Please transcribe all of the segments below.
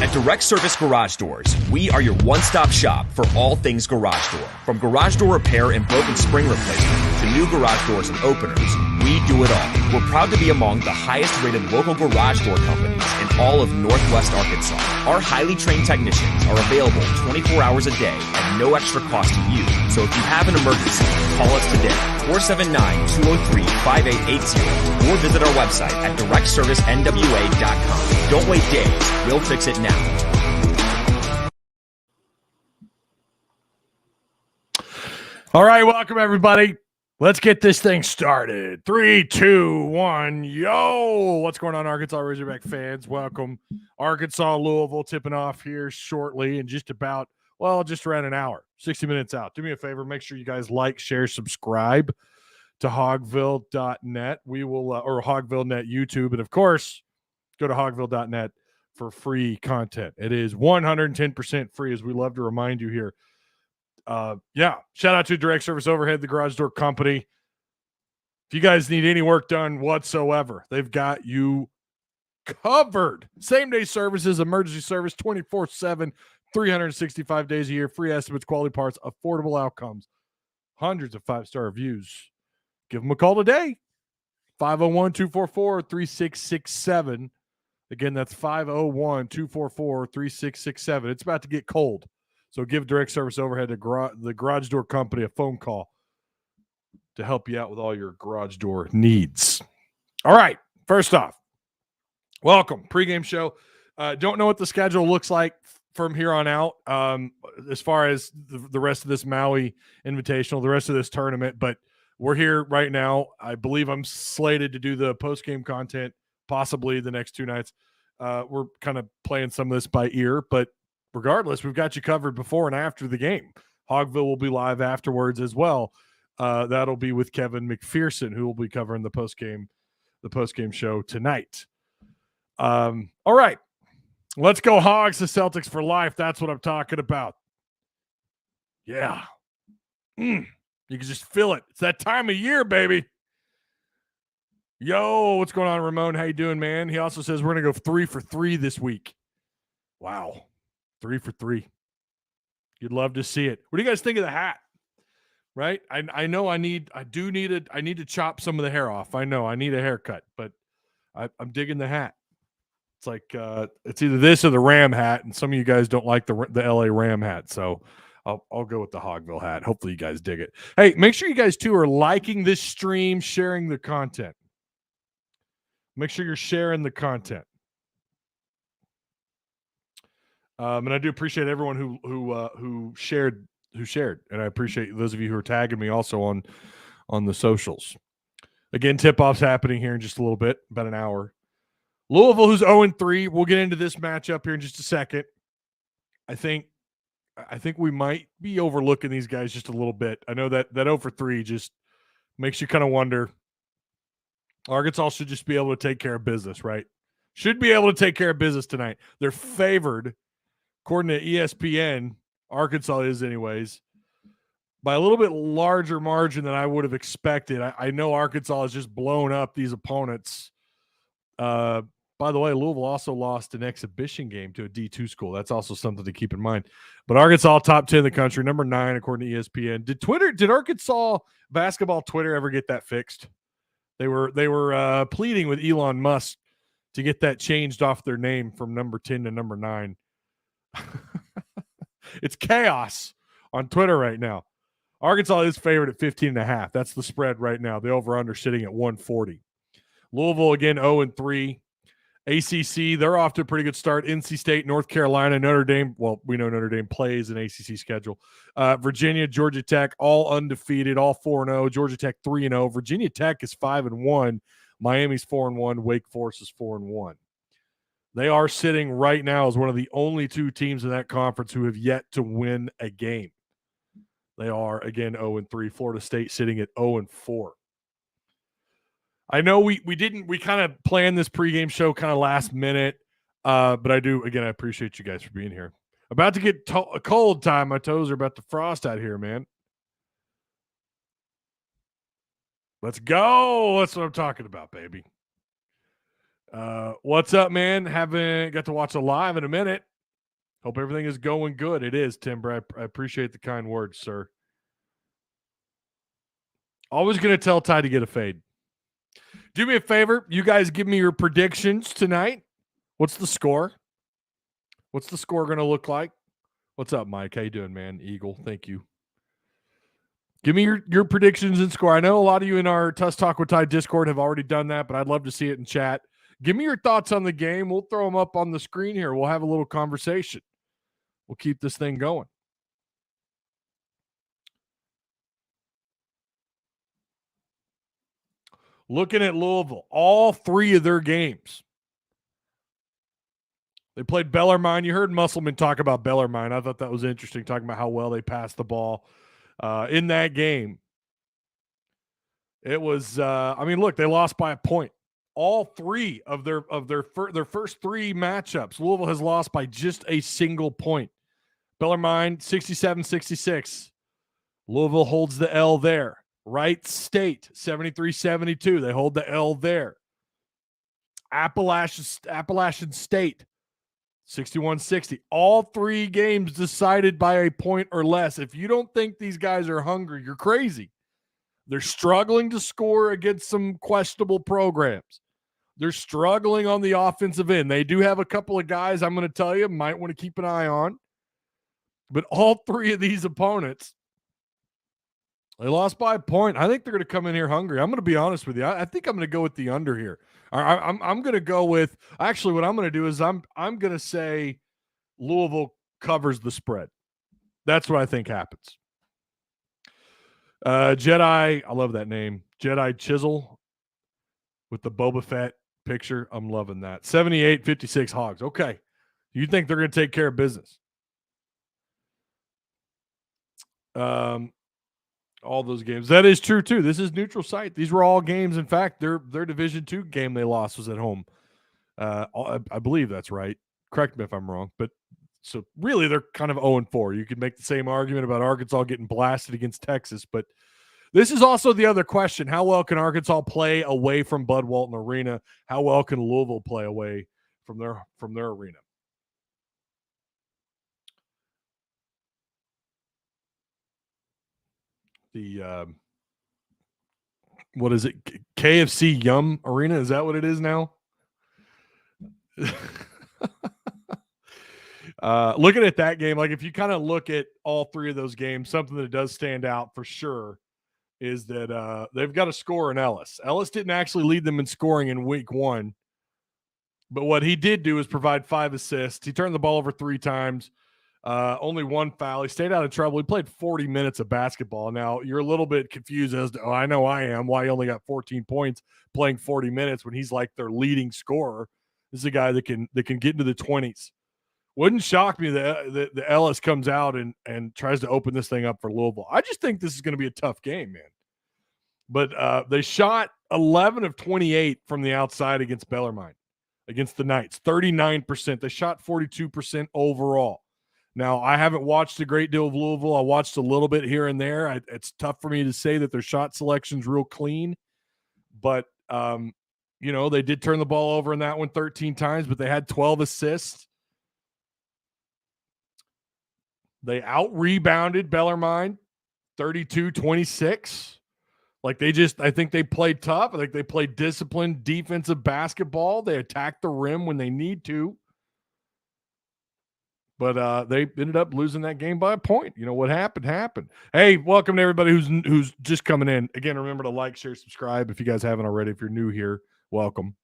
At Direct Service Garage Doors, we are your one-stop shop for all things garage door. From garage door repair and broken spring replacement to new garage doors and openers, we do it all. We're proud to be among the highest-rated local garage door companies in all of Northwest Arkansas. Our highly trained technicians are available 24 hours a day at no extra cost to you. So if you have an emergency, call us today, 479-203-5880, or visit our website at directservicenwa.com. Don't wait days. We'll fix it now. All right, welcome everybody. Let's get this thing started. 3, 2, 1, yo! What's going on, Arkansas Razorback fans? Welcome. Arkansas, Louisville tipping off here shortly in just around an hour, 60 minutes out. Do me a favor, make sure you guys like, share, subscribe to hogville.net. We will, or Hogville.net YouTube, and of course, go to hogville.net for free content. It is 110% free, as we love to remind you here. Shout out to Direct Service Overhead, the garage door company. If you guys need any work done whatsoever, they've got you covered. Same-day services, emergency service, 24/7, 365 days a year, free estimates, quality parts, affordable outcomes, hundreds of five-star reviews. Give them a call today, 501-244-3667. Again, that's 501-244-3667. It's about to get cold. So give Direct Service Overhead, the garage door company, a phone call to help you out with all your garage door needs. All right, first off, welcome. Pregame show. Don't know what the schedule looks like from here on out as far as the rest of this Maui Invitational, the rest of this tournament, but we're here right now. I believe I'm slated to do the post-game content possibly the next 2 nights. We're kind of playing some of this by ear, but regardless, we've got you covered before and after the game. Hogville will be live afterwards as well. That'll be with Kevin McPherson, who will be covering the post-game show tonight. All right, let's go Hogs, the Celtics for life. That's what I'm talking about. Yeah. You can just feel it. It's that time of year, baby. Yo, what's going on, Ramon? How you doing, man? He also says we're going to go 3 for 3 this week. Wow. 3 for 3. You'd love to see it. What do you guys think of the hat? Right? I know I need to chop some of the hair off. I know I need a haircut, but I'm digging the hat. It's like it's either this or the Ram hat, and some of you guys don't like the LA Ram hat, so I'll go with the Hogville hat. Hopefully you guys dig it. Hey, make sure you guys too are liking this stream, sharing the content. Make sure you're sharing the content. And I do appreciate everyone who shared, and I appreciate those of you who are tagging me also on the socials. Again, tip-off's happening here in just a little bit, about an hour. Louisville, who's 0-3. We'll get into this matchup here in just a second. I think we might be overlooking these guys just a little bit. I know that 0-3 just makes you kind of wonder. Arkansas should just be able to take care of business, right? Should be able to take care of business tonight. They're favored, according to ESPN, Arkansas is anyways, by a little bit larger margin than I would have expected. I know Arkansas has just blown up these opponents. By the way, Louisville also lost an exhibition game to a D2 school. That's also something to keep in mind. But Arkansas, top 10 in the country, number 9 according to ESPN. Did Arkansas basketball Twitter ever get that fixed? They were pleading with Elon Musk to get that changed off their name from number 10 to number 9. It's chaos on Twitter right now. Arkansas is favored at 15.5. That's the spread right now. The over-under sitting at 140. Louisville, again, 0-3. ACC, they're off to a pretty good start. NC State, North Carolina, Notre Dame. Well, we know Notre Dame plays an ACC schedule. Virginia, Georgia Tech, all undefeated, all 4-0. Georgia Tech 3-0. Virginia Tech is 5-1. Miami's 4-1. Wake Forest is 4-1. They are sitting right now as one of the only 2 teams in that conference who have yet to win a game. They are, again, 0-3. Florida State sitting at 0-4. I know we kind of planned this pregame show kind of last minute, but I appreciate you guys for being here. About to get a cold time. My toes are about to frost out here, man. Let's go. That's what I'm talking about, baby. What's up, man? Haven't got to watch it live in a minute. Hope everything is going good. It is, Timber. I appreciate the kind words, sir. Always going to tell Ty to get a fade. Do me a favor. You guys give me your predictions tonight. What's the score? What's the score going to look like? What's up, Mike? How you doing, man? Eagle, thank you. Give me your predictions and score. I know a lot of you in our Tuss Talk with Ty Discord have already done that, but I'd love to see it in chat. Give me your thoughts on the game. We'll throw them up on the screen here. We'll have a little conversation. We'll keep this thing going. Looking at Louisville, all three of their games. They played Bellarmine. You heard Musselman talk about Bellarmine. I thought that was interesting, talking about how well they passed the ball in that game. It was, look, they lost by a point. All three of their first three matchups, Louisville has lost by just a single point. Bellarmine, 67-66. Louisville holds the L there. Wright State, 73-72. They hold the L there. Appalachian State, 61-60. All three games decided by a point or less. If you don't think these guys are hungry, you're crazy. They're struggling to score against some questionable programs. They're struggling on the offensive end. They do have a couple of guys I'm going to tell you might want to keep an eye on. But all three of these opponents, they lost by a point. I think they're going to come in here hungry. I'm going to be honest with you. I think I'm going to go with the under here. I'm going to go with – actually, what I'm going to do is I'm going to say Louisville covers the spread. That's what I think happens. Jedi – I love that name. Jedi Chisel with the Boba Fett picture. I'm loving that. 78-56 Hogs. Okay. You think they're going to take care of business. All those games. That is true too. This is neutral site. These were all games. In fact, their Division II game they lost was at home. I believe that's right. Correct me if I'm wrong. But so really, they're kind of 0-4. You could make the same argument about Arkansas getting blasted against Texas, but this is also the other question: how well can Arkansas play away from Bud Walton Arena? How well can Louisville play away from their arena? The what is it? KFC Yum Arena? Is that what it is now? Looking at that game, like if you kind of look at all three of those games, something that does stand out for sure is that they've got a score in Ellis. Ellis didn't actually lead them in scoring in week one, but what he did do is provide 5 assists. He turned the ball over 3 times. Only 1 foul. He stayed out of trouble. He played 40 minutes of basketball. Now, you're a little bit confused as to, I know I am, why he only got 14 points playing 40 minutes when he's like their leading scorer. This is a guy that can get into the 20s. Wouldn't shock me that the Ellis comes out and tries to open this thing up for Louisville. I just think this is going to be a tough game, man. But they shot 11 of 28 from the outside against Bellarmine, against the Knights, 39%. They shot 42% overall. Now, I haven't watched a great deal of Louisville. I watched a little bit here and there. It's tough for me to say that their shot selection's real clean. But, they did turn the ball over in that one 13 times, but they had 12 assists. They out-rebounded Bellarmine 32-26. I think they played tough. I think they played disciplined defensive basketball. They attacked the rim when they need to. But they ended up losing that game by a point. You know, what happened. Hey, welcome to everybody who's just coming in. Again, remember to like, share, subscribe if you guys haven't already. If you're new here, welcome.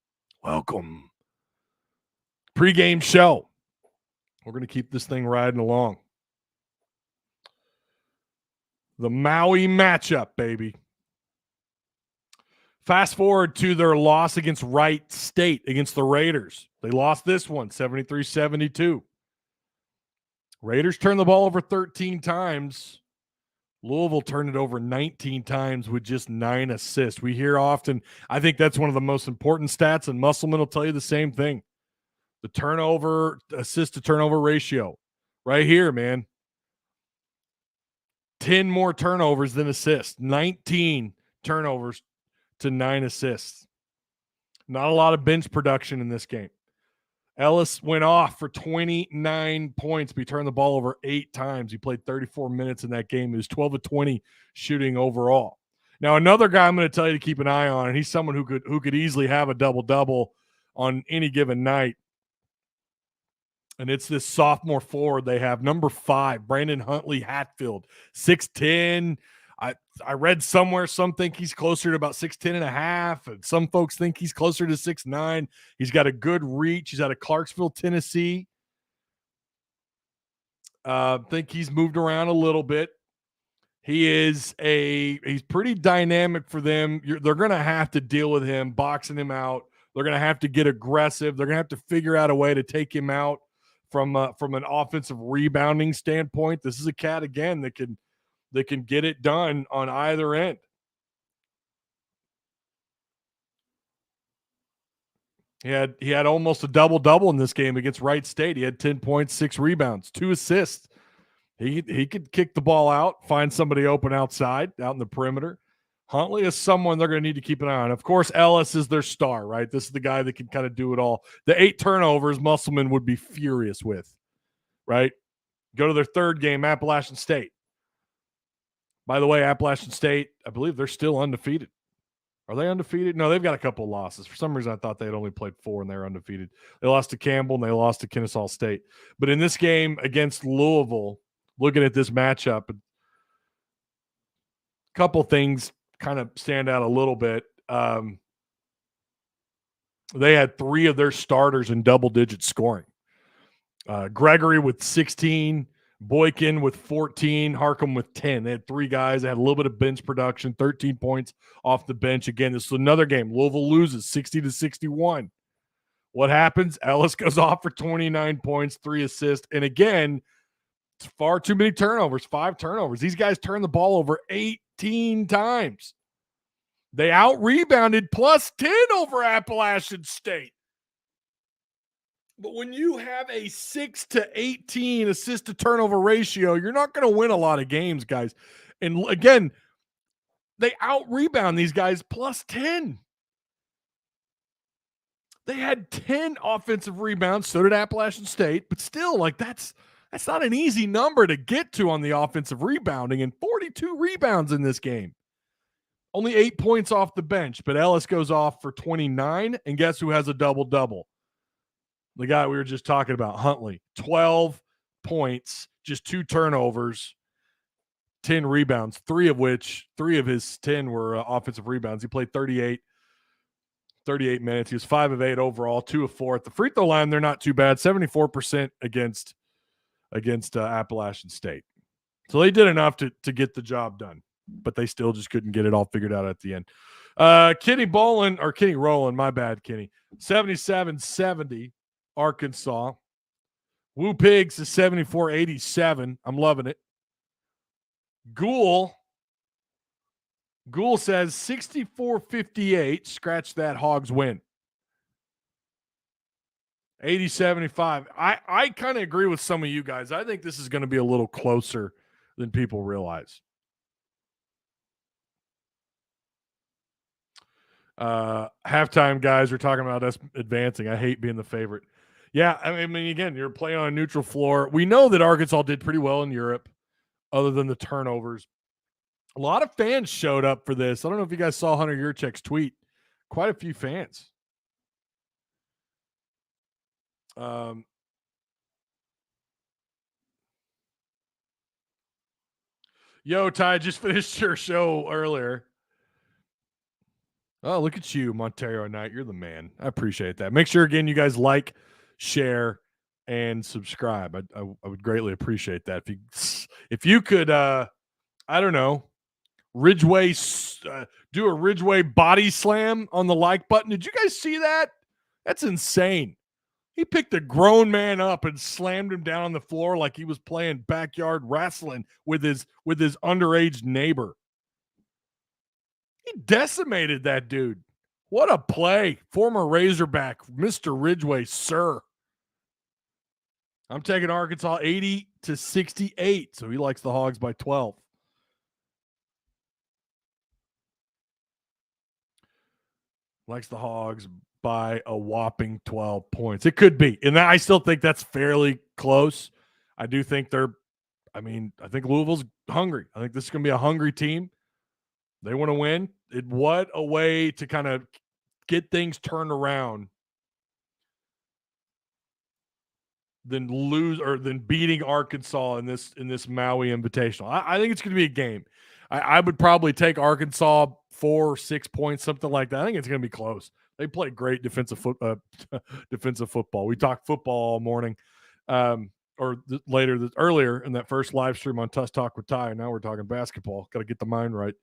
Pre-game show. We're going to keep this thing riding along. The Maui matchup, baby. Fast forward to their loss against Wright State, against the Raiders. They lost this one, 73-72. Raiders turned the ball over 13 times. Louisville turned it over 19 times with just 9 assists. We hear often, I think that's one of the most important stats, and Musselman will tell you the same thing. The turnover, assist to turnover ratio. Right here, man. 10 more turnovers than assists. 19 turnovers to 9 assists. Not a lot of bench production in this game. Ellis went off for 29 points, but he turned the ball over 8 times. He played 34 minutes in that game. He was 12 of 20 shooting overall. Now, another guy I'm going to tell you to keep an eye on, and he's someone who could easily have a double-double on any given night. And it's this sophomore forward they have, number 5, Brandon Huntley Hatfield, 6'10". I read somewhere some think he's closer to about 6'10 and a half, and some folks think he's closer to 6'9". He's got a good reach. He's out of Clarksville, Tennessee. Think he's moved around a little bit. He's pretty dynamic for them. They're going to have to deal with him, boxing him out. They're going to have to get aggressive. They're going to have to figure out a way to take him out from an offensive rebounding standpoint. This is a cat, again, that can get it done on either end. He had almost a double-double in this game against Wright State. He had 10 points, 6 rebounds, 2 assists. He could kick the ball out, find somebody open outside, out in the perimeter. Huntley is someone they're going to need to keep an eye on. Of course, Ellis is their star, right? This is the guy that can kind of do it all. The 8 turnovers, Musselman would be furious with, right? Go to their third game, Appalachian State. By the way, Appalachian State, I believe they're still undefeated. Are they undefeated? No, they've got a couple of losses. For some reason, I thought they had only played 4 and they're undefeated. They lost to Campbell and they lost to Kennesaw State. But in this game against Louisville, looking at this matchup, a couple things kind of stand out a little bit. They had 3 of their starters in double-digit scoring. Gregory with 16, Boykin with 14, Harcum with 10. They had 3 guys that had a little bit of bench production, 13 points off the bench. Again, this is another game. Louisville loses 60-61. What happens? Ellis goes off for 29 points, 3 assists. And again, it's far too many turnovers, 5 turnovers. These guys turned the ball over 18 times. They out-rebounded plus 10 over Appalachian State. But when you have a 6-18 assist-to-turnover ratio, you're not going to win a lot of games, guys. And again, they out-rebound these guys plus 10. They had 10 offensive rebounds, so did Appalachian State, but still, like, that's not an easy number to get to on the offensive rebounding, and 42 rebounds in this game. Only 8 points off the bench, but Ellis goes off for 29, and guess who has a double-double? The guy we were just talking about, Huntley. 12 points, just 2 turnovers, 10 rebounds, 3 of his 10 were offensive rebounds. He played 38 minutes. He was 5 of 8 overall, 2 of 4. At the free throw line, they're not too bad, 74% against Appalachian State. So they did enough to get the job done, but they still just couldn't get it all figured out at the end. Kenny Rowland, my bad, Kenny. 77-70, Arkansas. Woo Pigs is 74-87. I'm loving it. Gould says 64-58. Scratch that, Hogs win. 80-75. I kind of agree with some of you guys. I think this is going to be a little closer than people realize. Halftime, guys, we're talking about us advancing. I hate being the favorite. Yeah, I mean, again, you're playing on a neutral floor. We know that Arkansas did pretty well in Europe, other than the turnovers. A lot of fans showed up for this. I don't know if you guys saw Hunter Yurchek's tweet. Quite a few fans. Yo, Ty, just finished your show earlier. Oh, look at you, Monterio Knight. You're the man. I appreciate that. Make sure, again, you guys like, share, and subscribe. I would greatly appreciate that. If you could, I don't know, Ridgeway, do a Ridgeway body slam on the like button. Did you guys see that? That's insane. He picked a grown man up and slammed him down on the floor like he was playing backyard wrestling with his underage neighbor. He decimated that dude. What a play. Former Razorback, Mr. Ridgeway, sir. I'm taking Arkansas 80-68, so he likes the Hogs by 12. Likes the Hogs by a whopping 12 points. It could be. And I still think that's fairly close. I do think I think Louisville's hungry. I think this is going to be a hungry team. They want to win. What a way to kind of get things turned around than beating Arkansas in this Maui Invitational. I think it's going to be a game. I would probably take Arkansas 4 or 6 points, something like that. I think it's going to be close. They play great defensive football. We talked football all morning, earlier in that first live stream on Tuss Talk with Ty. Now we're talking basketball. Got to get the mind right.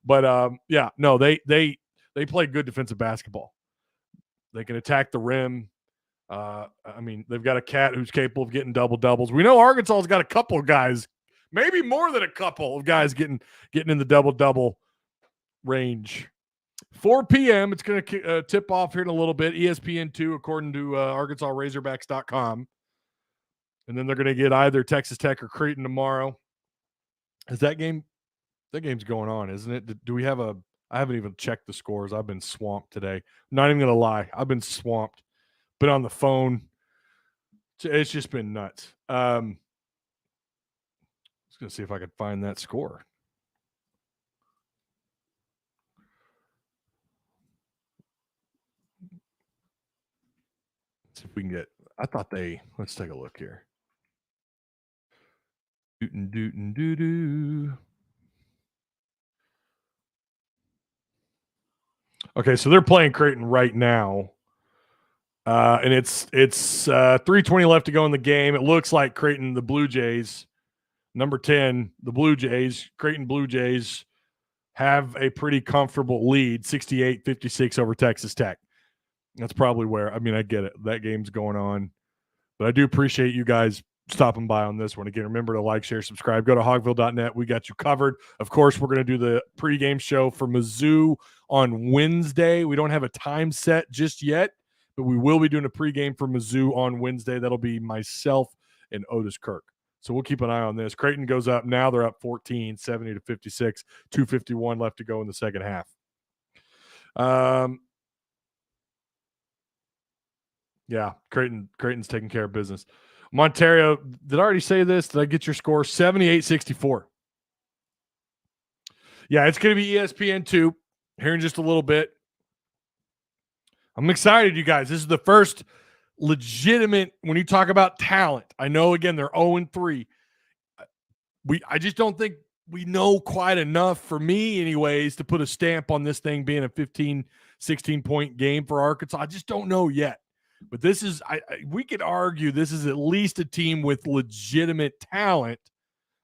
But they play good defensive basketball. They can attack the rim. They've got a cat who's capable of getting double doubles. We know Arkansas's got a couple of guys, maybe more than a couple of guys getting in the double double range. 4 p.m. It's going to tip off here in a little bit. ESPN2, according to ArkansasRazorbacks.com. And then they're going to get either Texas Tech or Creighton tomorrow. Is that game? That game's going on, isn't it? Do we have I haven't even checked the scores. I've been swamped today. I'm not even going to lie. I've been swamped. Been on the phone. It's just been nuts. I was going to see if I could find that score. Let's see if we can get. Let's take a look here. Okay, so they're playing Creighton right now. And it's 3:20 left to go in the game. It looks like Creighton, the Blue Jays, number 10, the Blue Jays, Creighton Blue Jays have a pretty comfortable lead, 68-56 over Texas Tech. That's probably where, I get it. That game's going on. But I do appreciate you guys stopping by on this one. Again, remember to like, share, subscribe. Go to hogville.net. We got you covered. Of course, we're going to do the pregame show for Mizzou on Wednesday. We don't have a time set just yet, but we will be doing a pregame for Mizzou on Wednesday. That'll be myself and Otis Kirk. So we'll keep an eye on this. Creighton goes up. Now they're up 14, 70-56, 2:51 left to go in the second half. Yeah, Creighton's taking care of business. Montario, did I already say this? Did I get your score? 78-64. Yeah, it's going to be ESPN2 here in just a little bit. I'm excited, you guys. This is the first legitimate, when you talk about talent, I know, again, they're 0-3. I just don't think we know quite enough, for me anyways, to put a stamp on this thing being a 15, 16-point game for Arkansas. I just don't know yet. But this is, we could argue this is at least a team with legitimate talent.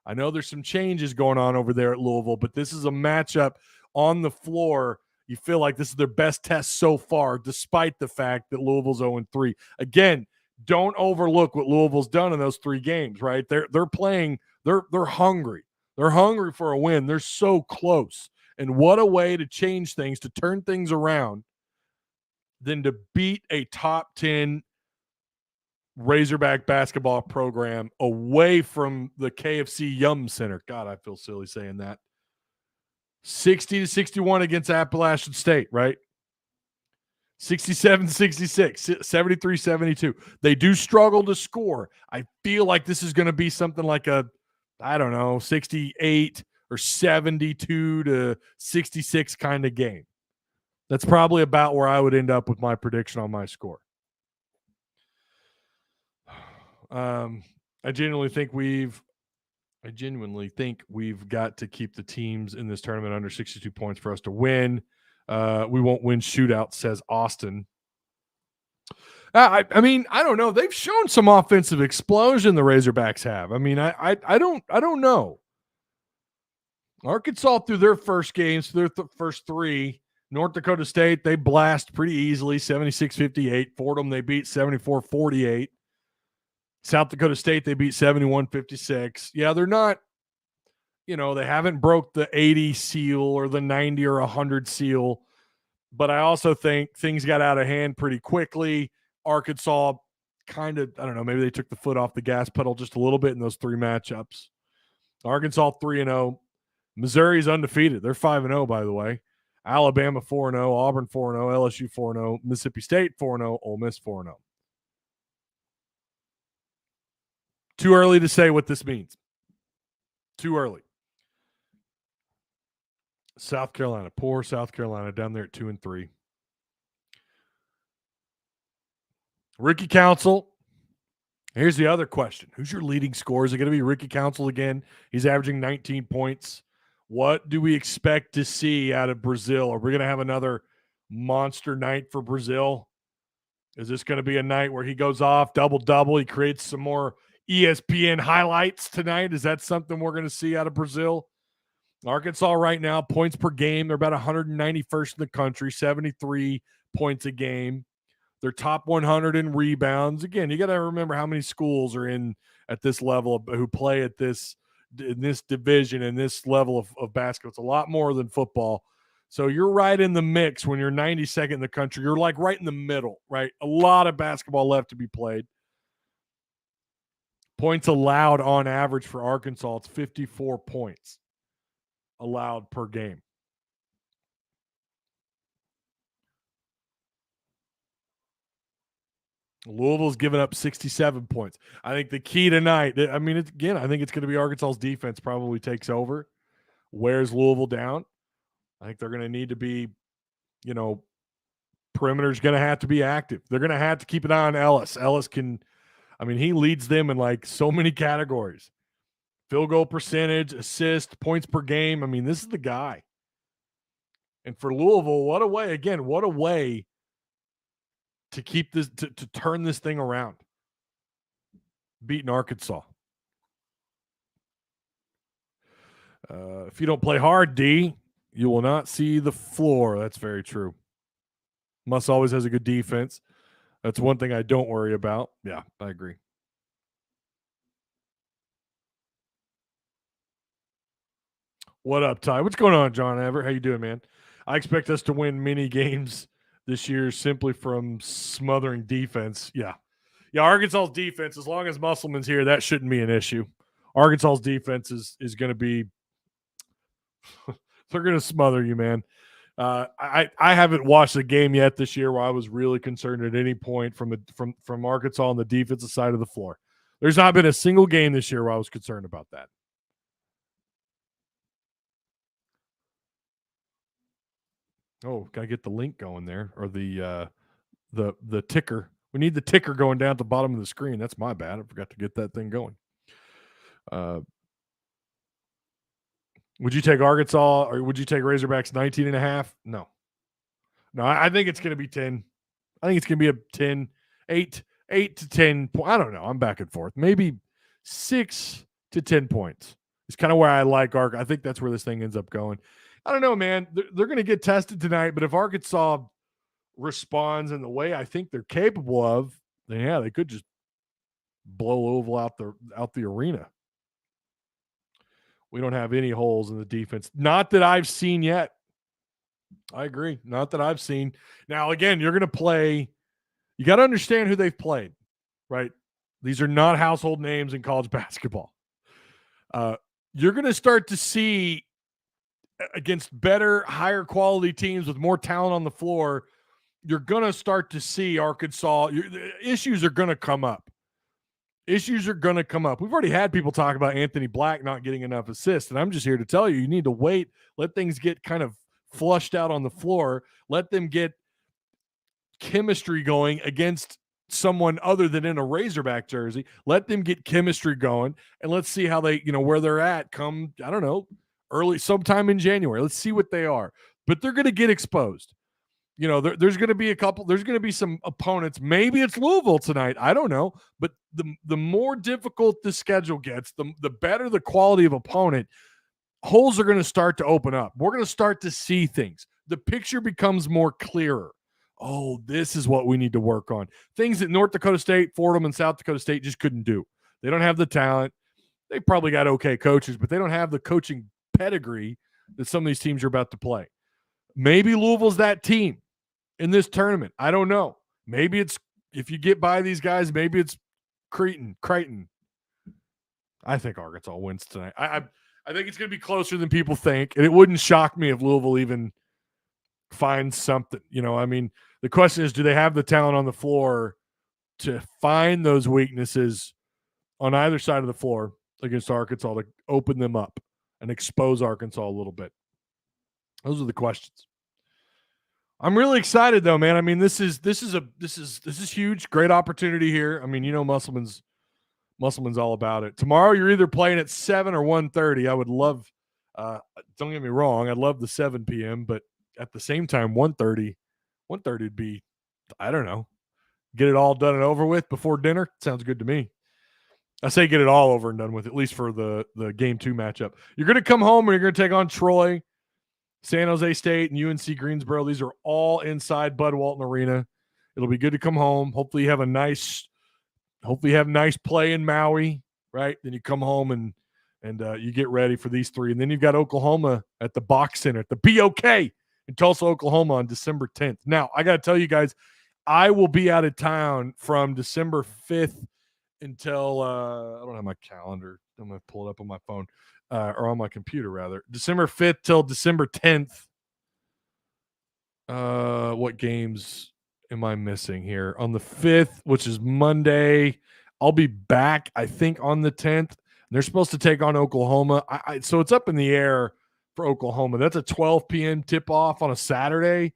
I know there's some changes going on over there at Louisville, but this is a matchup on the floor. You feel like this is their best test so far, despite the fact that Louisville's 0-3. Again, don't overlook what Louisville's done in those 3 games, right? They're playing, they're hungry. They're hungry for a win. They're so close. And what a way to change things, to turn things around, than to beat a top 10 Razorback basketball program away from the KFC Yum Center. God, I feel silly saying that. 60-61 against Appalachian State, right? 67-66, 73-72. They do struggle to score. I feel like this is going to be something like 68 or 72-66 kind of game. That's probably about where I would end up with my prediction on my score. I genuinely think we've got to keep the teams in this tournament under 62 points for us to win. We won't win shootout, says Austin. I don't know. They've shown some offensive explosion, the Razorbacks have. I don't know. Arkansas, through their first games, through their first 3, North Dakota State, they blast pretty easily, 76-58. Fordham, they beat 74-48. South Dakota State, they beat 71-56. Yeah, they're not, they haven't broke the 80 seal or the 90 or 100 seal. But I also think things got out of hand pretty quickly. Arkansas kind of, I don't know, maybe they took the foot off the gas pedal just a little bit in those 3 matchups. Arkansas 3-0. Missouri's undefeated. They're 5-0, by the way. Alabama 4-0, Auburn 4-0, LSU 4-0, Mississippi State 4-0, Ole Miss 4-0. Too early to say what this means. Too early. South Carolina, poor South Carolina down there at 2-3. Ricky Council. Here's the other question. Who's your leading scorer? Is it going to be Ricky Council again? He's averaging 19 points. What do we expect to see out of Brazil? Are we going to have another monster night for Brazil? Is this going to be a night where he goes off, double-double, he creates some more ESPN highlights tonight? Is that something we're going to see out of Brazil? Arkansas right now, points per game, they're about 191st in the country, 73 points a game. They're top 100 in rebounds. Again, you got to remember how many schools are in at this level who play at this in this division and this level of basketball. It's a lot more than football. So you're right in the mix when you're 92nd in the country. You're like right in the middle, right? A lot of basketball left to be played. Points allowed on average for Arkansas, it's 54 points allowed per game. Louisville's given up 67 points. I think the key tonight, I think it's going to be Arkansas's defense probably takes over, wears Louisville down. I think they're going to need to be, perimeter's going to have to be active. They're going to have to keep an eye on Ellis. Ellis he leads them in like so many categories. Field goal percentage, assist, points per game. This is the guy. And for Louisville, what a way to keep this, to turn this thing around. Beating Arkansas. If you don't play hard, D, you will not see the floor. That's very true. Muss always has a good defense. That's one thing I don't worry about. Yeah, I agree. What up, Ty? What's going on, John Everett? How you doing, man? I expect us to win many games this year simply from smothering defense. Yeah, Arkansas's defense, as long as Musselman's here, that shouldn't be an issue. Arkansas's defense is going to be – they're going to smother you, man. I haven't watched a game yet this year where I was really concerned at any point from Arkansas on the defensive side of the floor. There's not been a single game this year where I was concerned about that. Oh, gotta get the link going there, or the ticker. We need the ticker going down at the bottom of the screen. That's my bad. I forgot to get that thing going. Would you take Arkansas or would you take Razorbacks 19.5? No, I think it's going to be 10. I think it's going to be a 10, 8 to 10. I don't know. I'm back and forth. Maybe 6 to 10 points. It's kind of where I like Ark. I think that's where this thing ends up going. I don't know, man. They're going to get tested tonight, but if Arkansas responds in the way I think they're capable of, then yeah, they could just blow Louisville out the arena. We don't have any holes in the defense. Not that I've seen yet. I agree. Not that I've seen. Now, again, you're going to play. You got to understand who they've played, right? These are not household names in college basketball. You're going to start to see against better, higher quality teams with more talent on the floor, you're going to start to see Arkansas. Issues are going to come up. We've already had people talk about Anthony Black not getting enough assists, and I'm just here to tell you, you need to wait, let things get kind of flushed out on the floor, let them get chemistry going against someone other than in a Razorback jersey, let them get chemistry going, and let's see how they, where they're at come, I don't know, sometime in January. Let's see what they are. But they're going to get exposed. There's going to be some opponents. Maybe it's Louisville tonight. I don't know. But the more difficult the schedule gets, the better the quality of opponent, holes are going to start to open up. We're going to start to see things. The picture becomes more clearer. Oh, this is what we need to work on. Things that North Dakota State, Fordham, and South Dakota State just couldn't do. They don't have the talent. They probably got okay coaches, but they don't have the coaching pedigree that some of these teams are about to play. Maybe Louisville's that team in this tournament. I don't know. Maybe it's, if you get by these guys, maybe it's Creighton. I think Arkansas wins tonight. I think it's going to be closer than people think, and it wouldn't shock me if Louisville even find something. I mean, the question is, do they have the talent on the floor to find those weaknesses on either side of the floor against Arkansas to open them up and expose Arkansas a little bit? Those are the questions. I'm really excited though, man. I mean, this is huge. Great opportunity here. I mean, Musselman's all about it. Tomorrow you're either playing at 7 or 1:30. I would love don't get me wrong, I'd love the 7 p.m., but at the same time 1:30 would be, I don't know, get it all done and over with before dinner. Sounds good to me. I say get it all over and done with, at least for the game 2 matchup. You're going to come home and you're going to take on Troy, San Jose State, and UNC Greensboro. These are all inside Bud Walton Arena. It'll be good to come home. Hopefully you have nice play in Maui, right? Then you come home and you get ready for these 3. And then you've got Oklahoma at the Box Center, at the BOK in Tulsa, Oklahoma on December 10th. Now, I got to tell you guys, I will be out of town from December 5th until I don't have my calendar. I'm going to pull it up on my phone or on my computer, rather. December 5th till December 10th. What games am I missing here? On the 5th, which is Monday, I'll be back, I think, on the 10th. They're supposed to take on Oklahoma. So it's up in the air for Oklahoma. That's a 12 p.m. tip-off on a Saturday.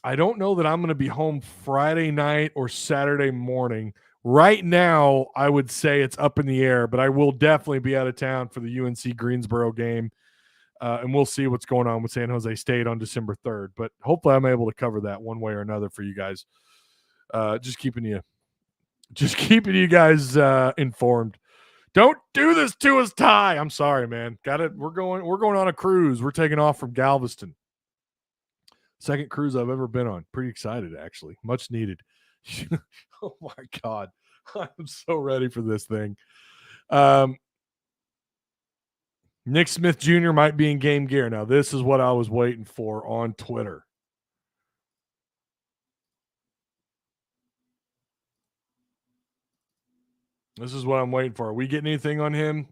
I don't know that I'm going to be home Friday night or Saturday morning. Right now, I would say it's up in the air, but I will definitely be out of town for the UNC Greensboro game, and we'll see what's going on with San Jose State on December 3rd. But hopefully I'm able to cover that one way or another for you guys. Just keeping you guys informed. Don't do this to us, Ty. I'm sorry, man. Got it. We're going on a cruise. We're taking off from Galveston. Second cruise I've ever been on. Pretty excited, actually. Much needed. Oh my God. I'm so ready for this thing. Nick Smith Jr. might be in game gear. Now, this is what I was waiting for on Twitter. This is what I'm waiting for. Are we getting anything on him?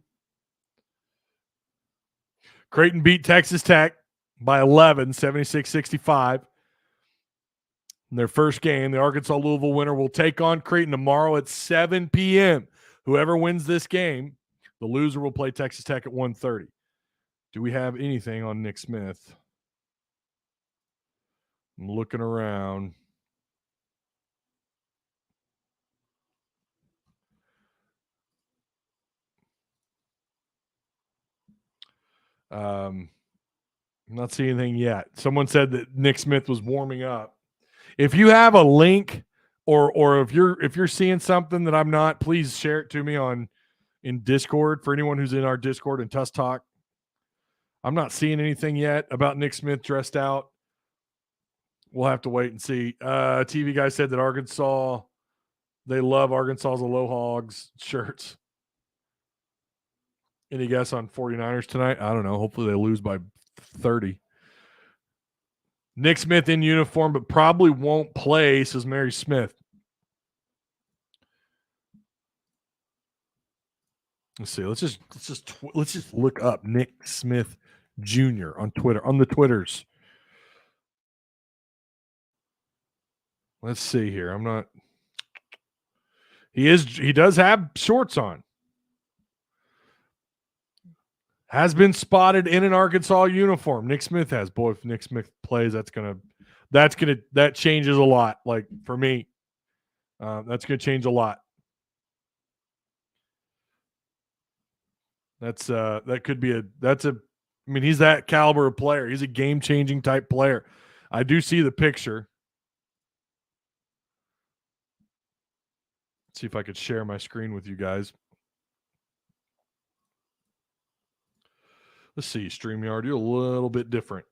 Creighton beat Texas Tech by 11, 76-65. In their first game, the Arkansas-Louisville winner will take on Creighton tomorrow at 7 p.m. Whoever wins this game, the loser will play Texas Tech at 1:30. Do we have anything on Nick Smith? I'm looking around. I'm not seeing anything yet. Someone said that Nick Smith was warming up. If you have a link or if you're seeing something that I'm not, please share it to me in Discord for anyone who's in our Discord and Tuss Talk. I'm not seeing anything yet about Nick Smith dressed out. We'll have to wait and see. TV guy said that Arkansas, they love Arkansas's Aloha Hogs shirts. Any guess on 49ers tonight? I don't know. Hopefully they lose by 30. Nick Smith in uniform, but probably won't play, says Mary Smith. Let's see. Let's just look up Nick Smith Jr. on Twitter, on the Twitters. Let's see here. He does have shorts on. Has been spotted in an Arkansas uniform. Nick Smith has. Boy, if Nick Smith plays, that changes a lot. Like for me, that's gonna change a lot. He's that caliber of player. He's a game-changing type player. I do see the picture. Let's see if I could share my screen with you guys. Let's see, StreamYard, you're a little bit different.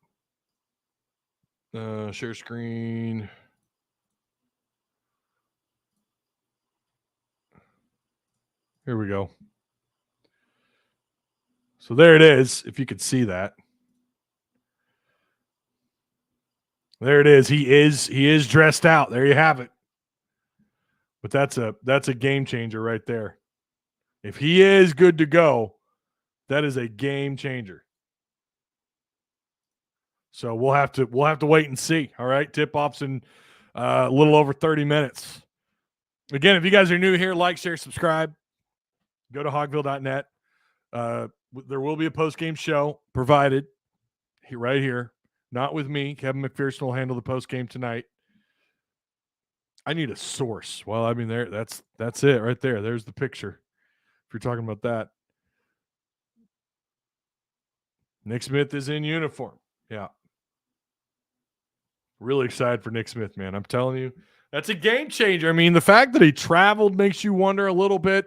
Share screen. Here we go. So there it is, if you could see that. There it is. He is dressed out. There you have it. But that's a game changer right there. If he is good to go, that is a game changer. So we'll have to wait and see. All right, tip-offs in a little over 30 minutes. Again, if you guys are new here, like, share, subscribe. Go to hogville.net. There will be a post-game show provided right here. Not with me. Kevin McPherson will handle the post-game tonight. I need a source. Well, I mean, that's it right there. There's the picture. If you're talking about that. Nick Smith is in uniform. Yeah. Really excited for Nick Smith, man. I'm telling you, that's a game changer. I mean, the fact that he traveled makes you wonder a little bit.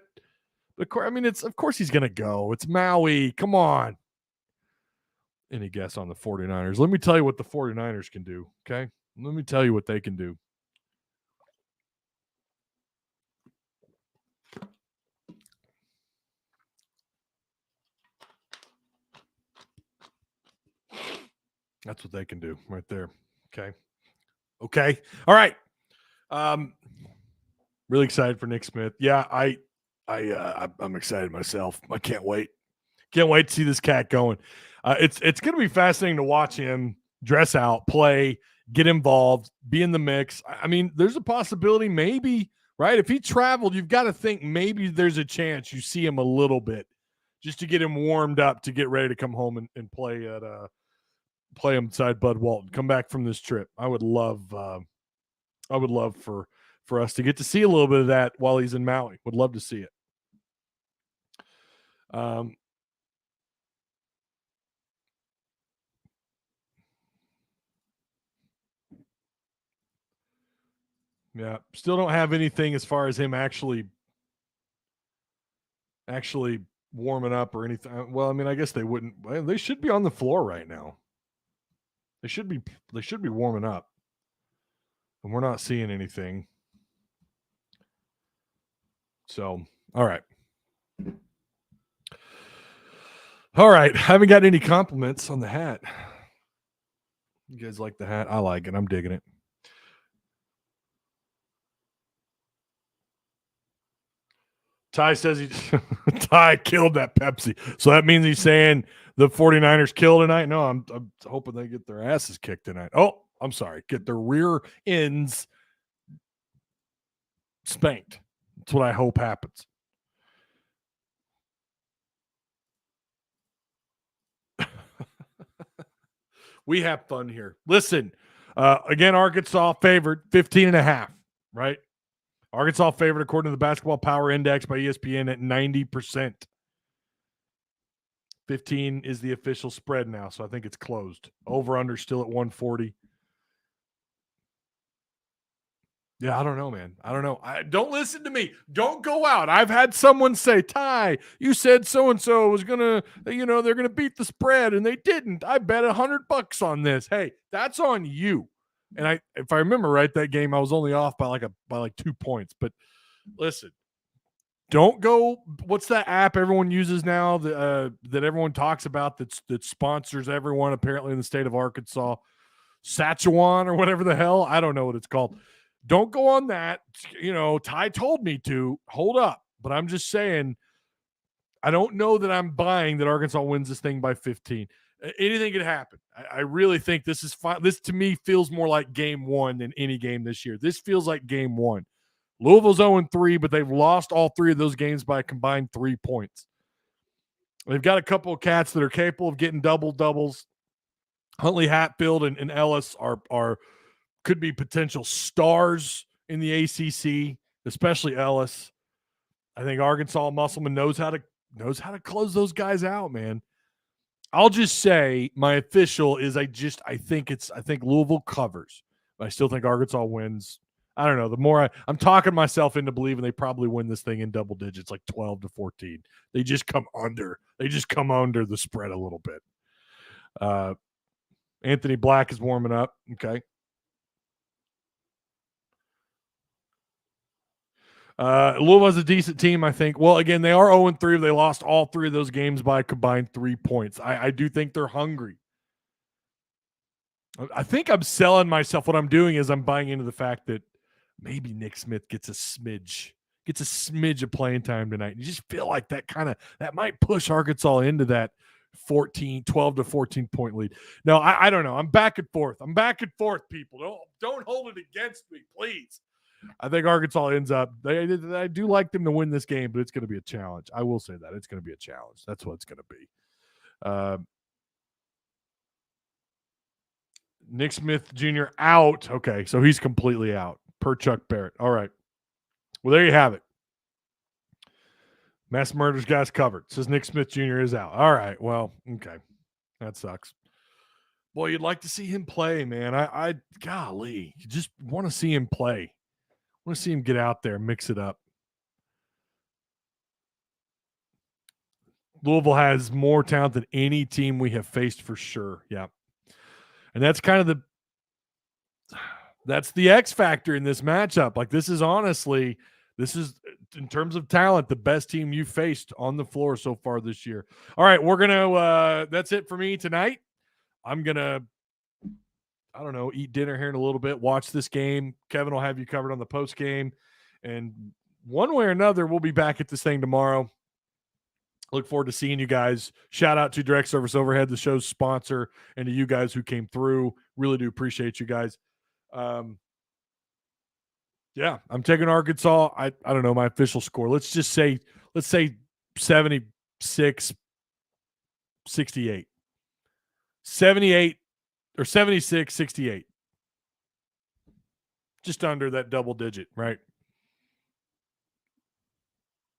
But I mean, of course he's going to go. It's Maui. Come on. Any guess on the 49ers? Let me tell you what the 49ers can do, okay? Let me tell you what they can do. That's what they can do right there. Okay. Okay. All right. Really excited for Nick Smith. Yeah, I'm excited myself. I can't wait. Can't wait to see this cat going. It's going to be fascinating to watch him dress out, play, get involved, be in the mix. I mean, there's a possibility maybe, right? If he traveled, you've got to think maybe there's a chance you see him a little bit just to get him warmed up to get ready to come home and play at play him beside Bud Walton. Come back from this trip. I would love for us to get to see a little bit of that while he's in Maui. Would love to see it. Yeah, still don't have anything as far as him actually warming up or anything. Well, I mean, I guess they wouldn't. They should be on the floor right now. They should be warming up, and we're not seeing anything. So, all right. I haven't got any compliments on the hat. You guys like the hat? I like it. I'm digging it. Ty says Ty killed that Pepsi. So that means he's saying the 49ers kill tonight? No, I'm hoping they get their asses kicked tonight. Oh, I'm sorry. Get their rear ends spanked. That's what I hope happens. We have fun here. Listen, again, Arkansas favored 15.5, right? Arkansas favored according to the Basketball Power Index by ESPN at 90%. 15 is the official spread now, so I think it's closed. Over-under still at 140. Yeah, I don't know, man. I don't know. Don't listen to me. Don't go out. I've had someone say, Ty, you said so-and-so was going to, they're going to beat the spread, and they didn't. I bet $100 on this. Hey, that's on you. And if I remember right, that game, I was only off by like 2 points. But listen, don't go. What's that app everyone uses now that everyone talks about that sponsors everyone apparently in the state of Arkansas? Saskatchewan or whatever the hell. I don't know what it's called. Don't go on that. Ty told me to. Hold up. But I'm just saying, I don't know that I'm buying that Arkansas wins this thing by 15. Anything could happen. I really think this is fine. This, to me, feels more like game one than any game this year. This feels like game one. Louisville's 0-3, but they've lost all three of those games by a combined 3 points. They've got a couple of cats that are capable of getting doubles. Huntley, Hatfield, and Ellis could be potential stars in the ACC, especially Ellis. I think Arkansas Musselman knows how to close those guys out, man. I'll just say my official is I think Louisville covers. But I still think Arkansas wins. I don't know. The more I'm talking myself into believing they probably win this thing in double digits, like 12-14. They just come under. They just come under the spread a little bit. Anthony Black is warming up. Okay. Louisville is a decent team, I think. Well, again, they are 0-3. They lost all three of those games by a combined 3 points. I do think they're hungry. I think I'm selling myself. What I'm doing is I'm buying into the fact that maybe Nick Smith gets a smidge of playing time tonight. You just feel like that might push Arkansas into that 12 to 14 point lead. No, I don't know. I'm back and forth. People. Don't hold it against me, please. I think Arkansas ends up. I do like them to win this game, but it's going to be a challenge. I will say that it's going to be a challenge. That's what it's going to be. Nick Smith Jr. out. Okay, so he's completely out per Chuck Barrett. All right. Well, there you have it. Mass Murders guys covered. Says Nick Smith Jr. is out. All right. Well, okay. That sucks. Boy, you'd like to see him play, man. I golly, you just want to see him play. Want to see him get out there, mix it up. Louisville has more talent than any team we have faced for sure. Yeah. And that's kind of that's the X factor in this matchup. Like this is in terms of talent, the best team you faced on the floor so far this year. All right, we're going to that's it for me tonight. I'm going to eat dinner here in a little bit, watch this game. Kevin will have you covered on the post game. And one way or another, we'll be back at this thing tomorrow. Look forward to seeing you guys. Shout out to Direct Service Overhead, the show's sponsor, and to you guys who came through. Really do appreciate you guys. Yeah, I'm taking Arkansas. I don't know my official score. Let's say 76-68. 78 or 76-68. Just under that double digit, right?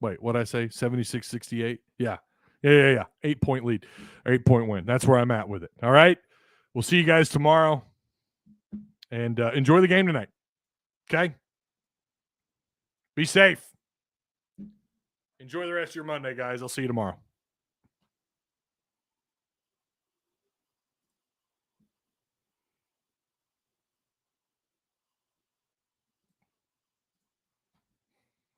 Wait, what'd I say? 76-68? Yeah. 8-point lead. 8-point win. That's where I'm at with it. All right. We'll see you guys tomorrow. And enjoy the game tonight. Okay? Be safe. Enjoy the rest of your Monday, guys. I'll see you tomorrow.